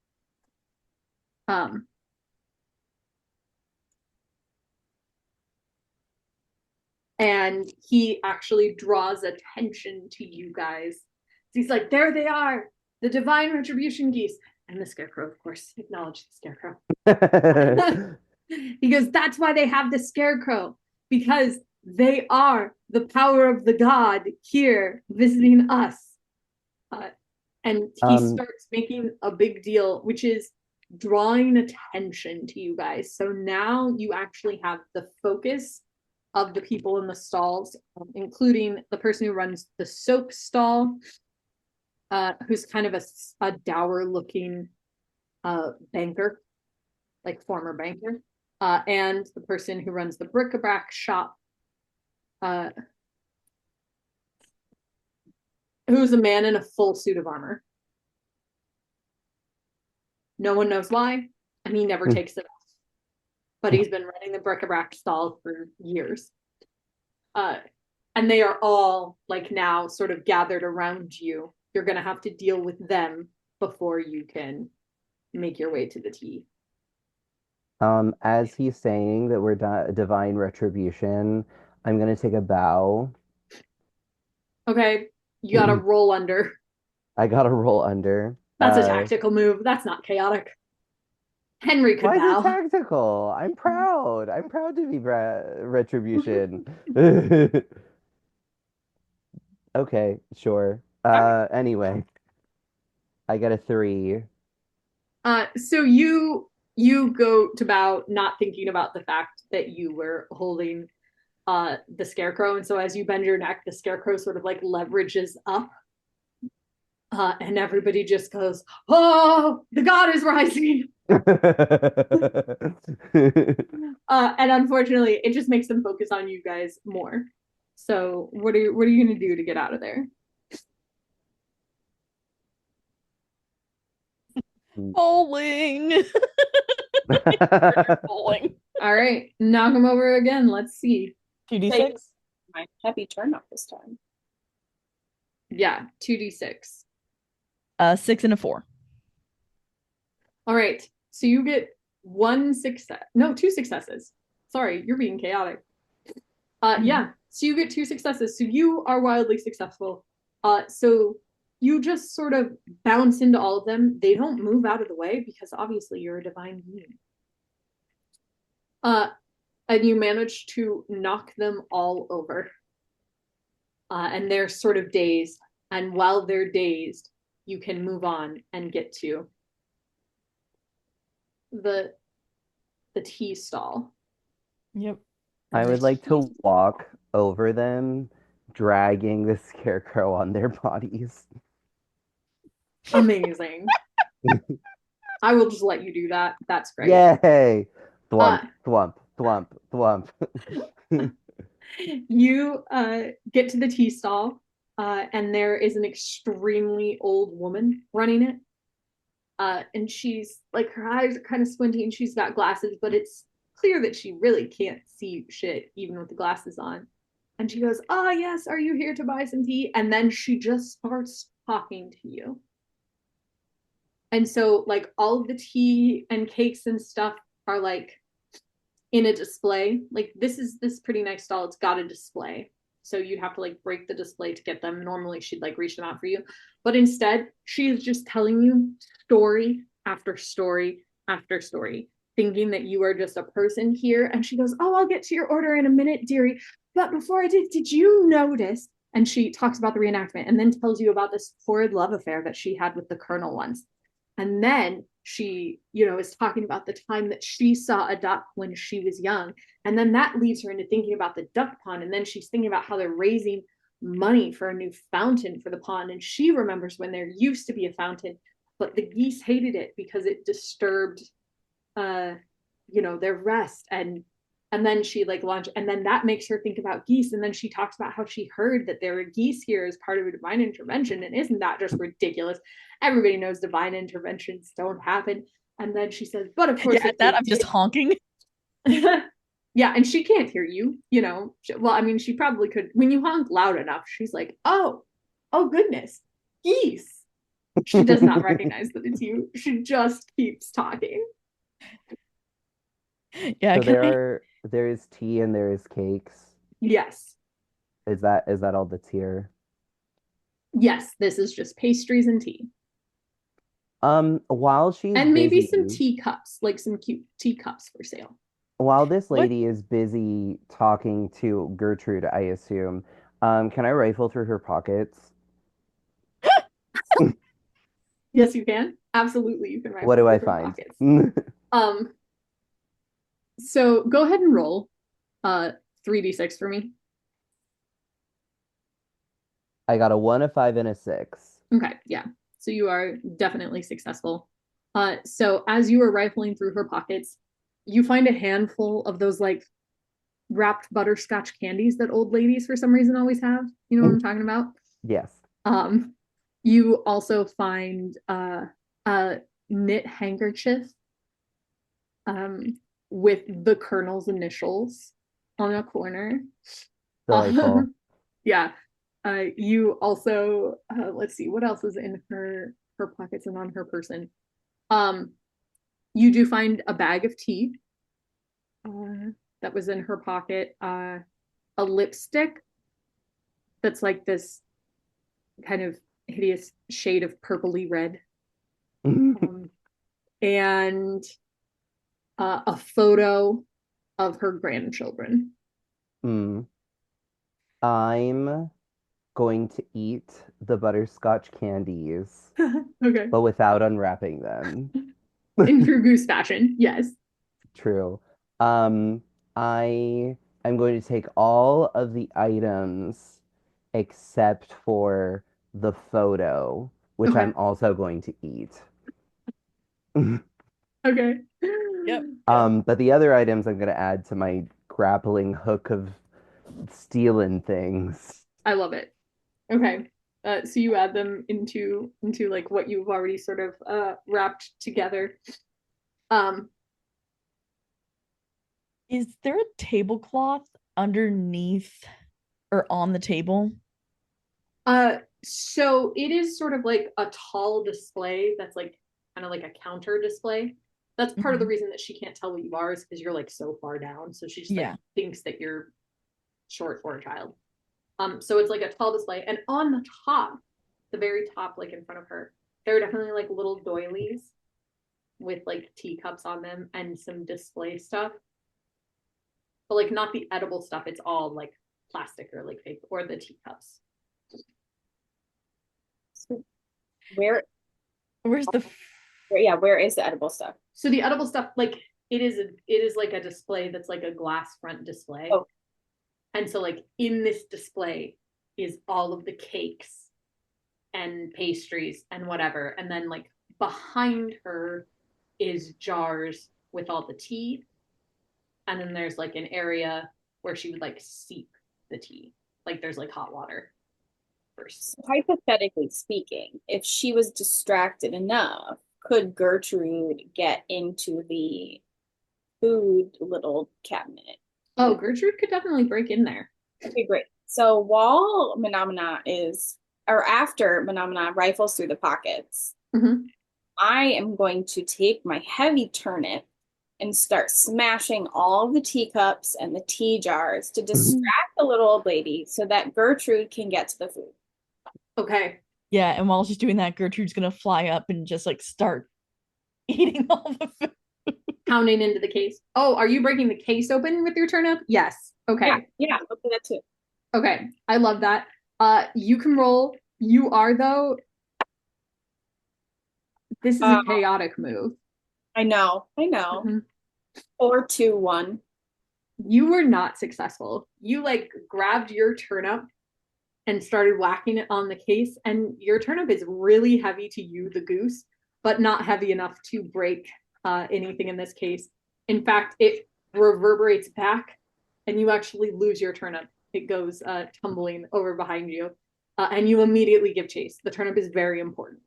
And he actually draws attention to you guys. He's like, there they are, the divine retribution geese. And the scarecrow, of course, acknowledged the scarecrow. He goes, that's why they have the scarecrow, because they are the power of the god here visiting us. And he starts making a big deal, which is drawing attention to you guys. So now you actually have the focus of the people in the stalls, including the person who runs the soap stall, who's kind of a dour looking banker, like former banker, and the person who runs the bric-a-brac shop, who's a man in a full suit of armor. No one knows why, and he never takes it off. But he's been running the bric-a-brac stall for years. And they are all, like, now sort of gathered around you. You're going to have to deal with them before you can make your way to the tea. As he's saying that we're divine retribution, I'm gonna take a bow. Okay, you gotta roll under. I gotta roll under. That's a tactical move. That's not chaotic. Henry could Why is bow. it tactical? I'm proud. I'm proud to be retribution. Okay, sure. Anyway, I get a 3. So you go to bow, not thinking about the fact that you were holding the scarecrow, and so as you bend your neck, the scarecrow sort of like leverages up, and everybody just goes, "Oh, the god is rising!" And unfortunately, it just makes them focus on you guys more. So, what are you gonna do to get out of there? Bowling. Bowling. All right, knock them over again. Let's see. 2d6. My heavy turn up this time. Yeah, 2d6. 6 and a 4. All right, so you get 1 success. No, 2 successes. Sorry, you're being chaotic. Yeah, so you get 2 successes. So you are wildly successful. So you just sort of bounce into all of them. They don't move out of the way because obviously you're a divine being. And you manage to knock them all over. And they're sort of dazed. And while they're dazed, you can move on and get to the tea stall. Yep. I would like to walk over them, dragging the scarecrow on their bodies. Amazing. I will just let you do that. That's great. Yay! Thwump, thwump, thwump, thwump. You get to the tea stall, and there is an extremely old woman running it. And she's like, her eyes are kind of squinty and she's got glasses, but it's clear that she really can't see shit even with the glasses on. And she goes, "Oh yes, are you here to buy some tea?" And then she just starts talking to you. And so like all of the tea and cakes and stuff are like in a display. Like this is this pretty nice stall. It's got a display. So you'd have to like break the display to get them. Normally she'd like reach them out for you. But instead, she's just telling you story after story after story, thinking that you are just a person here. And she goes, "Oh, I'll get to your order in a minute, dearie. But before I did you notice And she talks about the reenactment and then tells you about this horrid love affair that she had with the colonel once. And then she, is talking about the time that she saw a duck when she was young. And then that leads her into thinking about the duck pond. And then she's thinking about how they're raising money for a new fountain for the pond. And she remembers when there used to be a fountain, but the geese hated it because it disturbed, their rest. And then she launched, and then that makes her think about geese. And then she talks about how she heard that there were geese here as part of a divine intervention. And isn't that just ridiculous? Everybody knows divine interventions don't happen. And then she says, but of course, at that I'm just honking. Yeah, and she can't hear you, Well, I mean, she probably could. When you honk loud enough, she's like, oh goodness, geese. She does not recognize that it's you. She just keeps talking. Yeah, so there is tea and there is cakes. Yes. Is that all that's here? Yes, this is just pastries and tea. While she's and maybe busy, some teacups, like some cute teacups for sale. While this lady is busy talking to Gertrude, I assume, can I rifle through her pockets? Yes, you can. Absolutely, you can rifle What do I through her find? pockets. So go ahead and roll 3d6 for me. I got a 1, a 5, and a 6. Okay, yeah. So you are definitely successful. So as you are rifling through her pockets, you find a handful of those wrapped butterscotch candies that old ladies for some reason always have. You know what I'm talking about? Yes. You also find a knit handkerchief with the colonel's initials on a corner. Delightful. Yeah. You also let's see what else is in her pockets and on her person. You do find a bag of tea that was in her pocket, a lipstick that's like this kind of hideous shade of purpley red, and a photo of her grandchildren. I'm going to eat the butterscotch candies. Okay. But without unwrapping them. In true goose fashion, yes. True. I am going to take all of the items except for the photo, which Okay. I'm also going to eat. Okay. Yep. But the other items I'm going to add to my grappling hook of stealing things. I love it. Okay. So you add them into what you've already sort of wrapped together. Is there a tablecloth underneath or on the table? So it is sort of like a tall display that's kind of like a counter display. That's part of the reason that she can't tell what you are, is because you're so far down. So she just thinks that you're short or a child. So it's like a tall display, and on the top, the very top, in front of her, there are definitely little doilies with teacups on them and some display stuff, but not the edible stuff. It's all plastic or fake, or the teacups. So where's the where is the edible stuff? So the edible stuff, it is a display that's a glass front display. Oh. And so in this display is all of the cakes and pastries and whatever. And then behind her is jars with all the tea. And then there's an area where she would steep the tea. There's hot water first. So hypothetically speaking, if she was distracted enough, could Gertrude get into the food little cabinet? Oh, Gertrude could definitely break in there. Okay, great. So while after Mahnamahna rifles through the pockets, I am going to take my heavy turnip and start smashing all of the teacups and the tea jars to distract the little old lady so that Gertrude can get to the food. Okay. Yeah, and while she's doing that, Gertrude's gonna fly up and just start eating all the food. Pounding into the case. Oh, are you breaking the case open with your turnip? Yes. Okay. Yeah, I'll do that too. Okay. I love that. You can roll. You are, though. This is a chaotic move. I know. Mhm. 4, 2, 1. You were not successful. You like grabbed your turnip and started whacking it on the case, and your turnip is really heavy to you, the goose, but not heavy enough to break anything in this case. In fact, it reverberates back, and you actually lose your turnip. It goes tumbling over behind you, and you immediately give chase. The turnip is very important.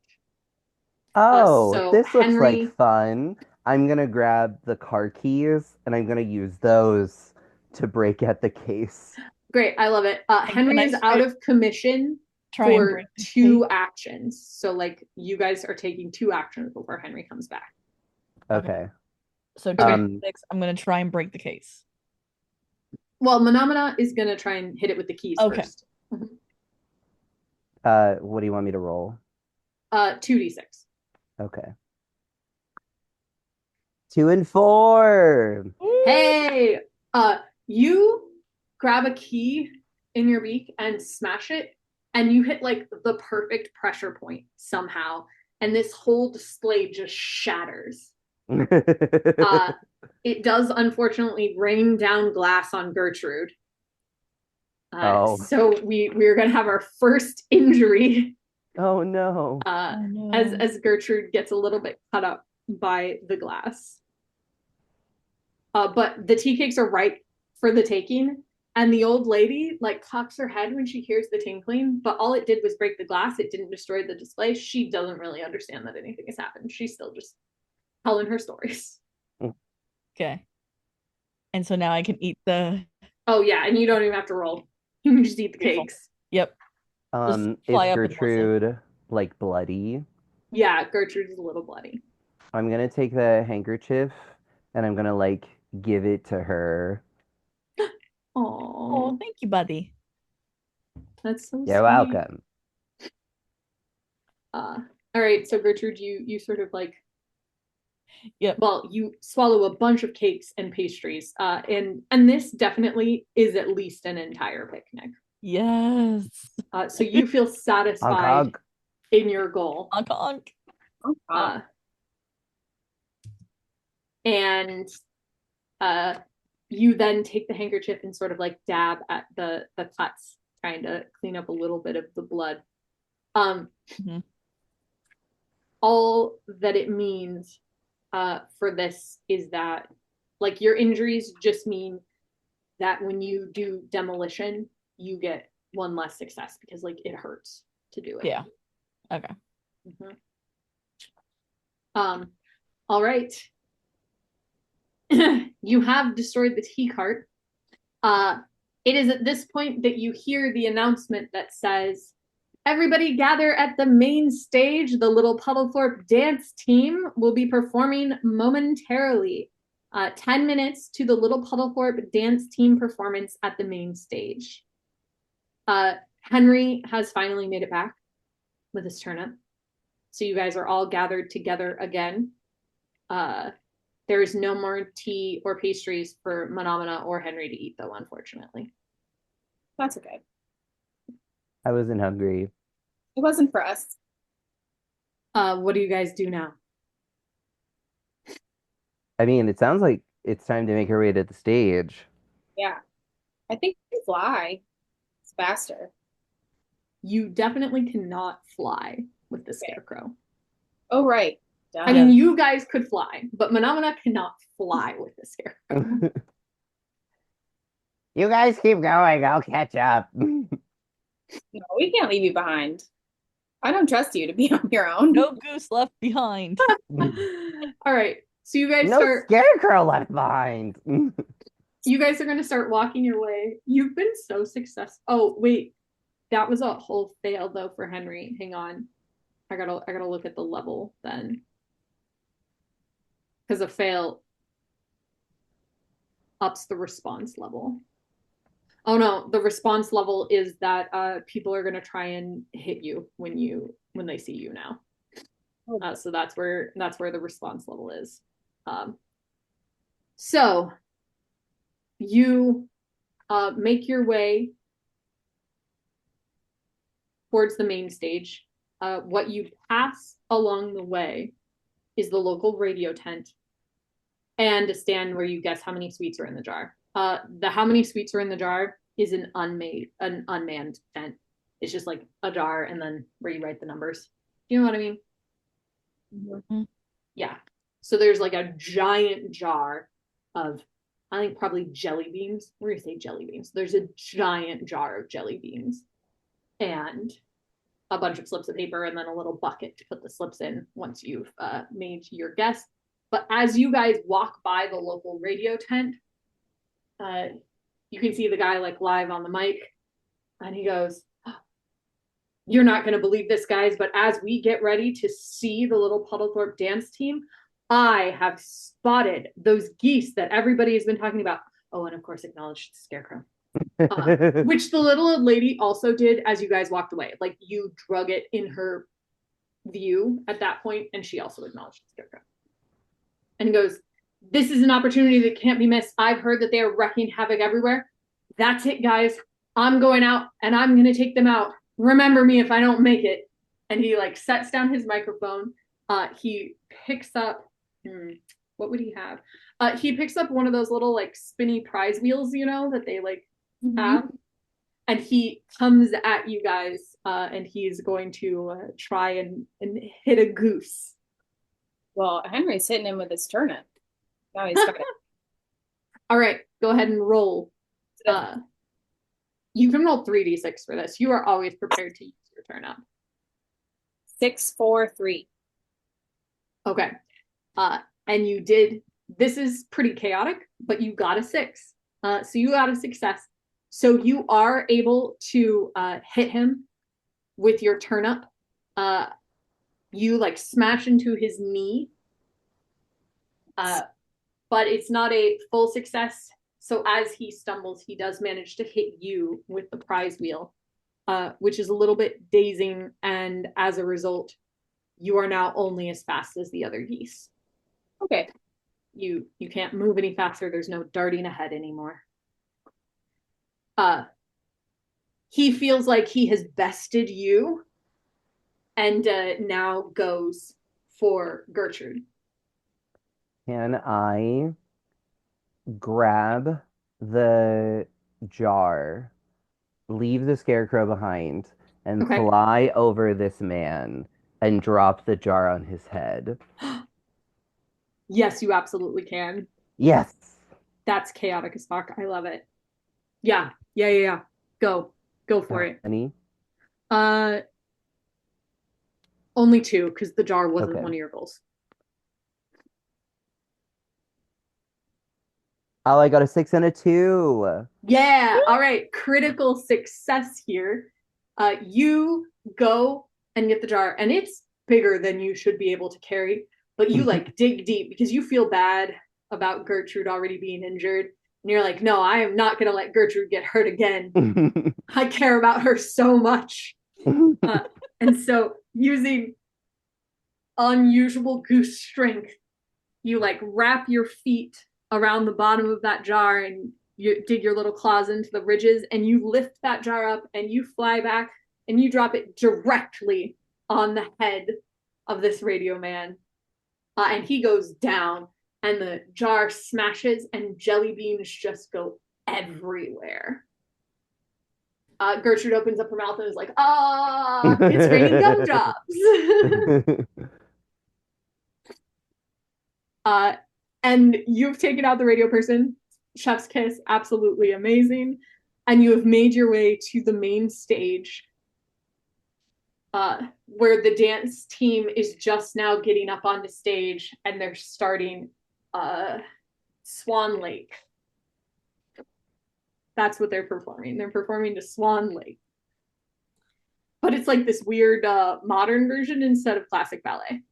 Oh, So this looks Henry, like fun. I'm gonna grab the car keys and I'm gonna use those to break at the case. great, I love it. can Henry I is try- out of commission Try and for break the 2 case? actions. So like you guys are taking 2 actions before Henry comes back. Okay. So Okay. 2d6, I'm gonna try and break the case. Well, Mahnamahna is gonna try and hit it with the keys Okay. first. What do you want me to roll? 2d6. Okay. 2 and 4. Hey, you grab a key in your beak and smash it, and you hit like the perfect pressure point somehow, and this whole display just shatters. It does unfortunately rain down glass on Gertrude. Oh. So we're gonna have our first injury. Oh no. Oh, no. As Gertrude gets a little bit cut up by the glass. But the tea cakes are ripe for the taking, and the old lady like cocks her head when she hears the tinkling, but all it did was break the glass. It didn't destroy the display. She doesn't really understand that anything has happened. She's still just telling her stories. Okay. And so now I can eat the. Oh yeah, and you don't even have to roll. You can just eat the Beautiful. cakes. Yep. Is fly up and listen. Gertrude like bloody? Yeah, Gertrude is a little bloody. I'm gonna take the handkerchief and I'm gonna like give it to her. Oh, Oh, thank you, buddy. that's so You're sweet. welcome. All right, so Gertrude, you sort of like, Yep. well, you swallow a bunch of cakes and pastries, and this definitely is at least an entire picnic. Yes. So you feel Honk, satisfied honk. in your goal. Honk honk. And you then take the handkerchief and sort of like dab at the cuts, trying to clean up a little bit of the blood. Mhm. All that it means for this is that like your injuries just mean that when you do demolition, you get 1 less success because like it hurts to do it. Yeah. Okay. All right. You have destroyed the tea cart. It is at this point that you hear the announcement that says, "Everybody gather at the main stage. The Little Puddlethrope dance team will be performing momentarily. 10 minutes to the Little Puddlethrope dance team performance at the main stage." Henry has finally made it back with his turnip. So you guys are all gathered together again. There is no more tea or pastries for Mahnamahna or Henry to eat, though, unfortunately. That's okay. I wasn't hungry. It wasn't for us. What do you guys do now? I mean, it sounds like it's time to make our way to the stage. Yeah. I think we fly. It's faster. You definitely cannot fly with the scarecrow. Oh, right. I mean, you guys could fly, but Mahnamahna cannot fly with the scarecrow. You guys keep going. I'll catch up. No, we can't leave you behind. I don't trust you to be on your own. No goose left behind. All right. So you guys No start. scarecrow left behind. You guys are going to start walking your way. You've been so successful. Oh, wait. That was a whole fail, though, for Henry. Hang on. I gotta look at the level then. Because a fail ups the response level. Oh no, the response level is that people are gonna try and hit you when they see you now. So that's where the response level is. So you make your way towards the main stage. What you pass along the way is the local radio tent and a stand where you guess how many sweets are in the jar. The how many sweets are in the jar is an unmanned tent. It's just like a jar and then where you write the numbers. You know what I mean? Mm-hmm. Yeah. So there's like a giant jar of, I think probably jelly beans. We're gonna say jelly beans. There's a giant jar of jelly beans and a bunch of slips of paper and then a little bucket to put the slips in once you've made your guess. But as you guys walk by the local radio tent, you can see the guy like live on the mic and he goes, "You're not going to believe this, guys, but as we get ready to see the Little Puddlethrope dance team, I have spotted those geese that everybody has been talking about." Oh, and of course acknowledged the scarecrow. Which the little old lady also did as you guys walked away. Like you drug it in her view at that point, and she also acknowledged the scarecrow. And he goes, "This is an opportunity that can't be missed. I've heard that they are wreaking havoc everywhere. That's it, guys. I'm going out and I'm going to take them out. Remember me if I don't make it." And he like sets down his microphone. He picks up, what would he have? He picks up one of those little like spinny prize wheels, you know, that they like have. And he comes at you guys and he's going to try and hit a goose. Well, Henry's hitting him with his turnip. Now he's got it. All right, go ahead and roll. You can roll 3d6 for this. You are always prepared to use your turnip. 6, 4, 3. Okay. And you did, this is pretty chaotic, but you got a 6. So you got a success. So you are able to hit him with your turnip. You like smash into his knee. But it's not a full success. So as he stumbles, he does manage to hit you with the prize wheel, which is a little bit dazing. And as a result, you are now only as fast as the other geese. Okay. You can't move any faster. There's no darting ahead anymore. He feels like he has bested you and now goes for Gertrude. Can I grab the jar, leave the scarecrow behind, and fly over this man and drop the jar on his head? Yes, you absolutely can. Yes. That's chaotic as fuck. I love it. Yeah. Go for it. Any? Only 2, because the jar wasn't one of your goals. Oh, I got a 6 and a 2. Yeah. All right. Critical success here. You go and get the jar, and it's bigger than you should be able to carry, but you like dig deep because you feel bad about Gertrude already being injured. And you're like, no, I am not going to let Gertrude get hurt again. I care about her so much. And so using unusual goose strength, you like wrap your feet around the bottom of that jar and you dig your little claws into the ridges and you lift that jar up and you fly back and you drop it directly on the head of this radio man. And he goes down and the jar smashes and jelly beans just go everywhere. Gertrude opens up her mouth and is like, it's raining gumdrops. And you've taken out the radio person. Chef's kiss, absolutely amazing. And you have made your way to the main stage where the dance team is just now getting up onto stage and they're starting Swan Lake. That's what they're performing. They're performing to Swan Lake. But it's like this weird modern version instead of classic ballet.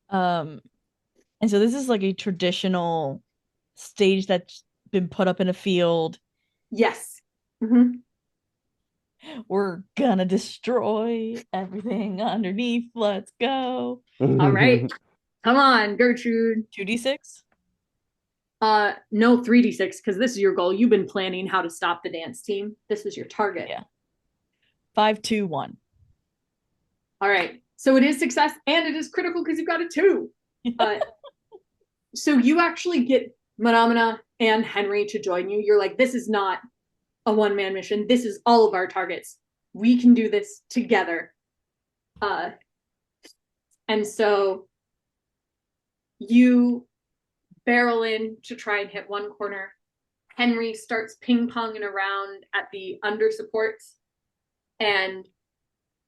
And so this is like a traditional stage that's been put up in a field. Yes. Mm-hmm. We're gonna destroy everything underneath. Let's go. All right. Come on, Gertrude. 2d6? No, 3d6 because this is your goal. You've been planning how to stop the dance team. This is your target. Yeah. 5, 2, 1. All right. So it is success and it is critical because you've got a 2. So you actually get Mahnamahna and Henry to join you. You're like, this is not a one-man mission. This is all of our targets. We can do this together. And so you barrel in to try and hit one corner. Henry starts ping-ponging around at the under supports. And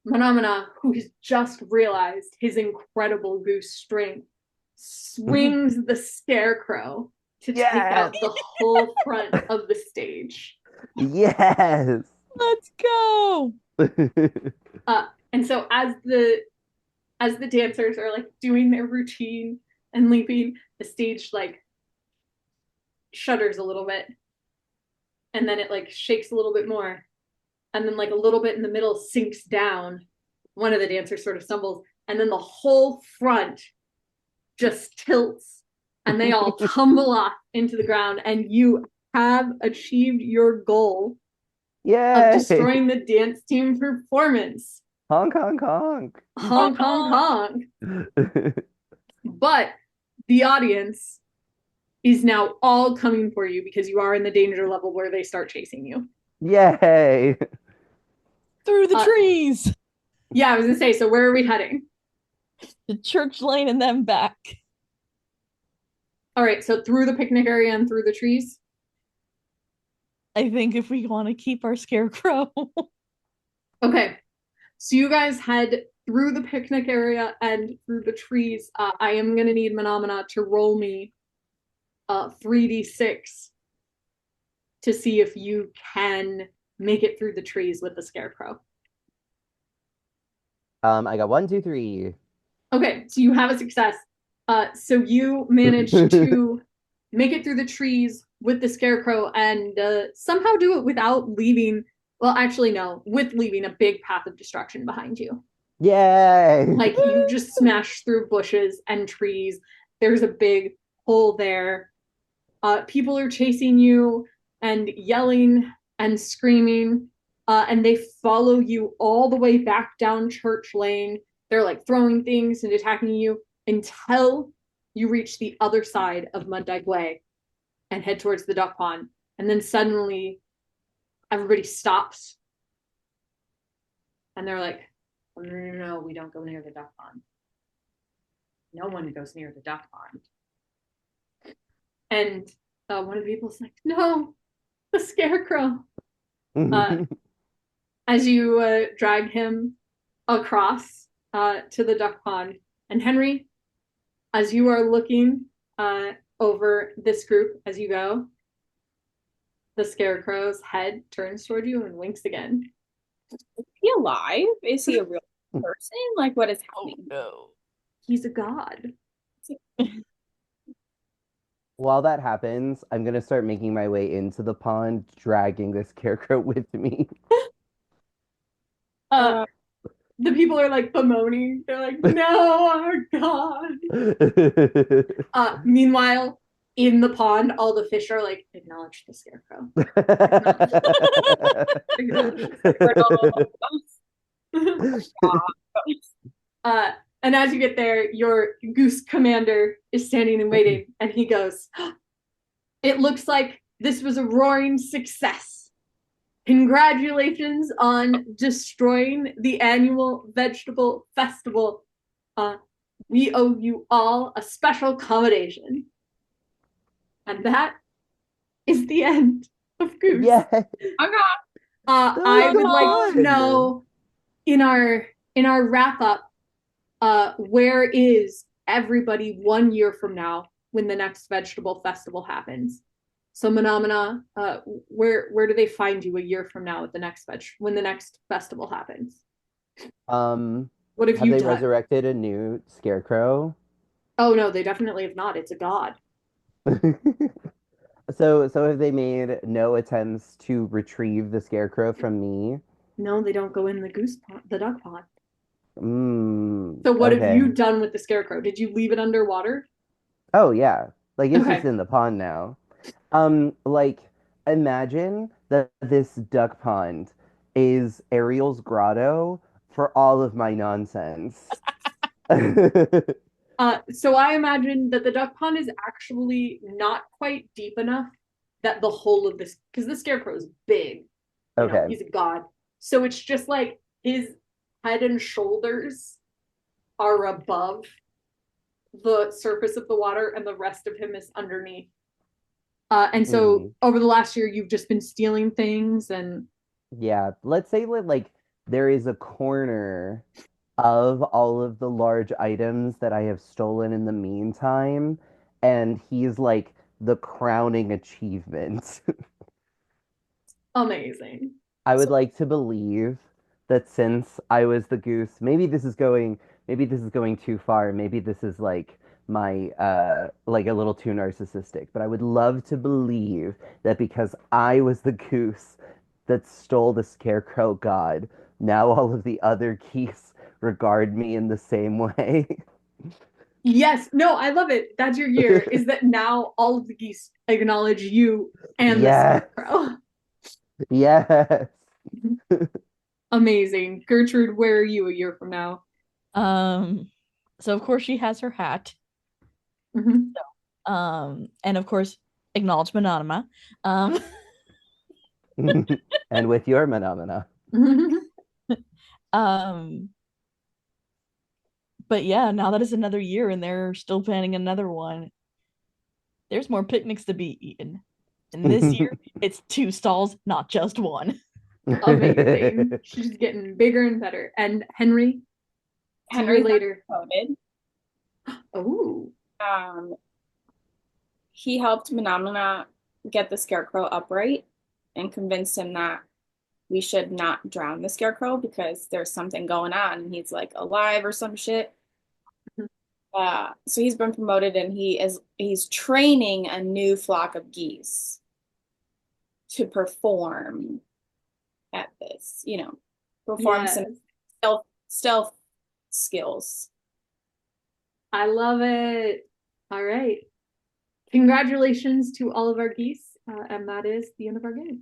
Mahnamahna, who has just realized his incredible goose strength, swings the scarecrow to take out the whole front of the stage. Yes. Let's go. And so as the dancers are like doing their routine and leaping, the stage like shudders a little bit. And then it like shakes a little bit more. And then like a little bit in the middle sinks down. One of the dancers sort of stumbles, and then the whole front just tilts and they all tumble off into the ground, and you have achieved your goal of destroying the dance team performance. Honk, honk, honk. Honk, honk, honk. But the audience is now all coming for you because you are in the danger level where they start chasing you. Yay. Through the trees. Yeah, I was gonna say, so where are we heading? To Church Lane and then back. All right, so through the picnic area and through the trees? I think if we want to keep our scarecrow. Okay, so you guys head through the picnic area and through the trees. I am gonna need Mahnamahna to roll me 3d6 to see if you can make it through the trees with the scarecrow. I got 1, 2, 3. Okay, so you have a success. So you managed to make it through the trees with the scarecrow and somehow do it without leaving. Well, actually, no, with leaving a big path of destruction behind you. Yay! Like you just smashed through bushes and trees. There's a big hole there. People are chasing you and yelling and screaming. And they follow you all the way back down Church Lane. They're like throwing things and attacking you until you reach the other side of Mahnamahna and head towards the duck pond. And then suddenly everybody stops. And they're like, oh, no, we don't go near the duck pond. No one goes near the duck pond. And one of the people's like, no, the scarecrow. As you drag him across to the duck pond. And Henry, as you are looking over this group as you go, the scarecrow's head turns toward you and winks again. Is he alive? Is he a real person? Like, what is happening? Oh, no. He's a god. While that happens, I'm going to start making my way into the pond, dragging the scarecrow with me. The people are like bemoaning. They're like, no, our god. Meanwhile, in the pond, all the fish are like, acknowledge the scarecrow. Acknowledge the scarecrow. And as you get there, your goose commander is standing and waiting, and he goes, it looks like this was a roaring success. Congratulations on destroying the annual vegetable festival. We owe you all a special accommodation. And that is the end of Goose. Yeah. I would like to know in our wrap up, where is everybody 1 year from now when the next vegetable festival happens? So Mahnamahna, where do they find you a year from now at when the next festival happens? What have you they done? resurrected a new scarecrow? Oh no, they definitely have not. It's a god. So have they made no attempts to retrieve the scarecrow from me? No, they don't go in the duck pond. Mm, So what have okay. you done with the scarecrow? Did you leave it underwater? Oh yeah. Like it's just Okay. in the pond now. Like imagine that this duck pond is Ariel's grotto for all of my nonsense. So I imagine that the duck pond is actually not quite deep enough that the whole of this, because the scarecrow is big, Okay. he's a god. So it's just like his head and shoulders are above the surface of the water and the rest of him is underneath. And so Mm, over the last year, you've just been stealing things and yeah. Let's say that like there is a corner of all of the large items that I have stolen in the meantime, and he's like the crowning achievement. amazing. I would So like to believe that since I was the goose, maybe this is going too far. Maybe this is like my like a little too narcissistic, but I would love to believe that because I was the goose that stole the scarecrow god, now all of the other geese regard me in the same way. Yes, no, I love it. That's your year, is that now all of the geese acknowledge you and the Yeah. scarecrow. Yes. Amazing. Gertrude, where are you a year from now? Um, so of course she has her hat. Mhm. And of course acknowledge Mahnamahna. Um, And with your Mahnamahna. um, but yeah, now that it's another year and they're still planning another one, there's more picnics to be eaten. And this year it's two stalls, not just one. Amazing. She's getting bigger and better. And Henry, it's a year Henry's not later. promoted. Oh, Um, he helped Mahnamahna get the scarecrow upright and convinced him that we should not drown the scarecrow because there's something going on and he's like alive or some shit. So he's been promoted and he's training a new flock of geese to perform at this, perform yes. some stealth skills. I love it. All right. Congratulations to all of our geese. And that is the end of our game.